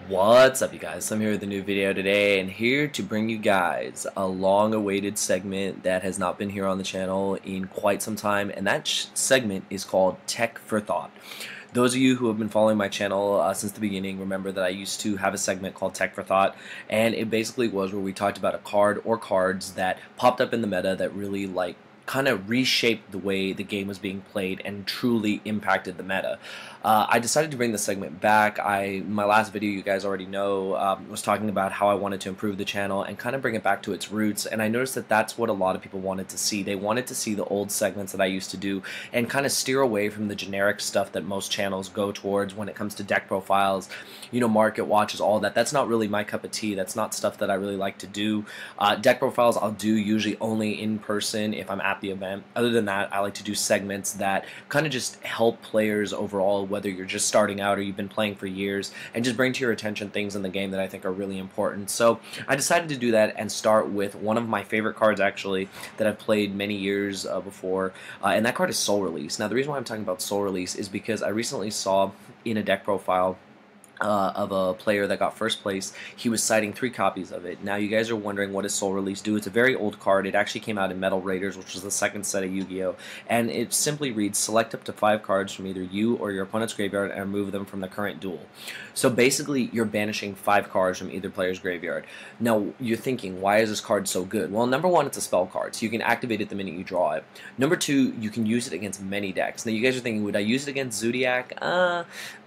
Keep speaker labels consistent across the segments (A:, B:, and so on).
A: What's up, you guys? I'm here with a new video today, and here to bring you guys a long-awaited segment that has not been here on the channel in quite some time, and that segment is called Tech for Thought. Those of you who have been following my channel since the beginning remember that I used to have a segment called Tech for Thought, and it basically was where we talked about a card or cards that popped up in the meta that really kind of reshaped the way the game was being played and truly impacted the meta. I decided to bring the segment back. My last video, you guys already know, was talking about how I wanted to improve the channel and kind of bring it back to its roots, and I noticed that that's what a lot of people wanted to see. They wanted to see the old segments that I used to do and kind of steer away from the generic stuff that most channels go towards when it comes to deck profiles, market watches, all that. That's not really my cup of tea. That's not stuff that I really like to do. Deck profiles I'll do usually only in person if I'm at the event. Other than that, I like to do segments that kind of just help players overall, whether you're just starting out or you've been playing for years, and just bring to your attention things in the game that I think are really important. So I decided to do that and start with one of my favorite cards, actually, that I've played many years before, and that card is Soul Release. Now, the reason why I'm talking about Soul Release is because I recently saw in a deck profile of a player that got first place, he was citing 3 copies of it. Now you guys are wondering, what does Soul Release do? It's a very old card. It actually came out in Metal Raiders, which was the second set of Yu-Gi-Oh! And it simply reads, select up to 5 cards from either you or your opponent's graveyard and remove them from the current duel. So basically, you're banishing 5 cards from either player's graveyard. Now, you're thinking, why is this card so good? Well, number 1, it's a spell card, so you can activate it the minute you draw it. Number 2, you can use it against many decks. Now, you guys are thinking, would I use it against Zodiac?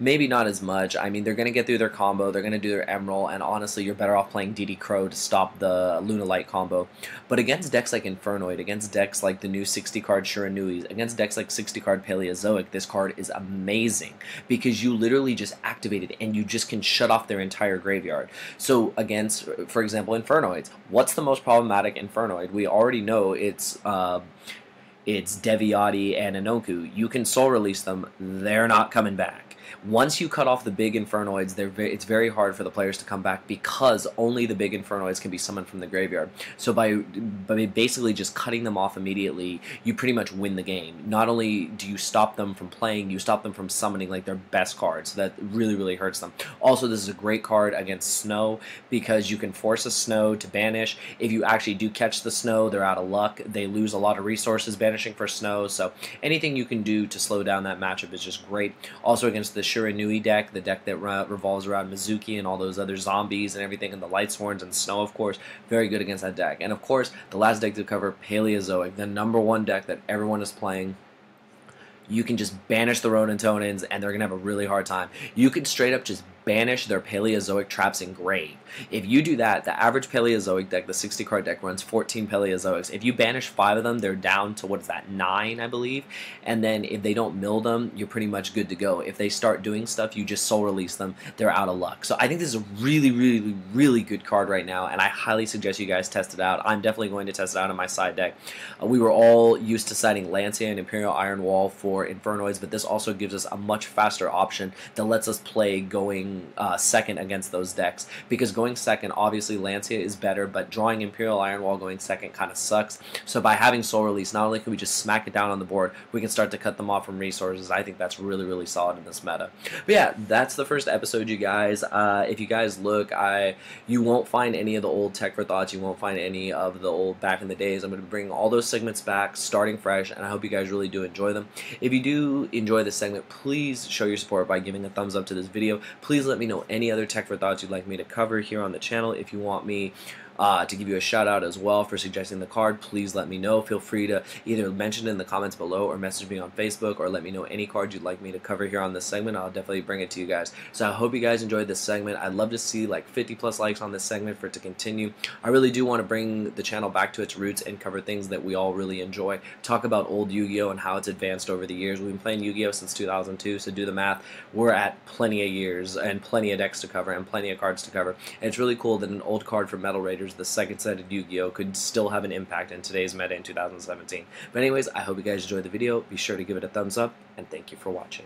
A: Maybe not as much. I mean, they're going to get through their combo, they're going to do their Emerald, and honestly, you're better off playing DD Crow to stop the Luna Light combo. But against decks like Infernoid, against decks like the new 60-card Shiranuis, against decks like 60-card Paleozoic, this card is amazing because you literally just activate it and you just can shut off their entire graveyard. So against, for example, Infernoids, what's the most problematic Infernoid? We already know it's Deviati and Inoku. You can Soul Release them, they're not coming back. Once you cut off the big Infernoids, it's very hard for the players to come back because only the big Infernoids can be summoned from the graveyard. So by basically just cutting them off immediately, you pretty much win the game. Not only do you stop them from playing, you stop them from summoning like their best cards. So that really, really hurts them. Also, this is a great card against Snow because you can force a Snow to banish. If you actually do catch the Snow, they're out of luck. They lose a lot of resources banishing for Snow. So anything you can do to slow down that matchup is just great. Also against the Shiranui deck, the deck that revolves around Mizuki and all those other zombies and everything, and the Light Sworns and Snow, of course, very good against that deck. And of course, the last deck to cover, Paleozoic, the #1 deck that everyone is playing. You can just banish the Ronin-Tonins and they're going to have a really hard time. You can straight up just banish their Paleozoic traps in grave. If you do that, the average Paleozoic deck, the 60-card deck, runs 14 Paleozoics. If you banish 5 of them, they're down to, what is that, 9, I believe? And then if they don't mill them, you're pretty much good to go. If they start doing stuff, you just Soul Release them, they're out of luck. So I think this is a really, really, really good card right now, and I highly suggest you guys test it out. I'm definitely going to test it out on my side deck. We were all used to citing Lancia and Imperial Iron Wall for Infernoids, but this also gives us a much faster option that lets us play going second against those decks, because going second, obviously Lancia is better, but drawing Imperial Iron Wall going second kind of sucks. So by having Soul Release, not only can we just smack it down on the board, we can start to cut them off from resources. I think that's really, really solid in this meta. But yeah, that's the first episode, you guys. If you guys look, you won't find any of the old Tech for Thoughts, you won't find any of the old back in the days. I'm going to bring all those segments back, starting fresh, and I hope you guys really do enjoy them. If you do enjoy this segment, please show your support by giving a thumbs up to this video. Please let me know any other Tech for Thoughts you'd like me to cover here on the channel. If you want me to give you a shout out as well for suggesting the card, please let me know. Feel free to either mention it in the comments below or message me on Facebook, or let me know any cards you'd like me to cover here on this segment. I'll definitely bring it to you guys. So I hope you guys enjoyed this segment. I'd love to see like 50+ likes on this segment for it to continue. I really do want to bring the channel back to its roots and cover things that we all really enjoy. Talk about old Yu-Gi-Oh! And how it's advanced over the years. We've been playing Yu-Gi-Oh! Since 2002, so do the math. We're at plenty of years and plenty of decks to cover and plenty of cards to cover. And it's really cool that an old card from Metal Raiders, the second set of Yu-Gi-Oh! Could still have an impact in today's meta in 2017. But anyways, I hope you guys enjoyed the video. Be sure to give it a thumbs up, and thank you for watching.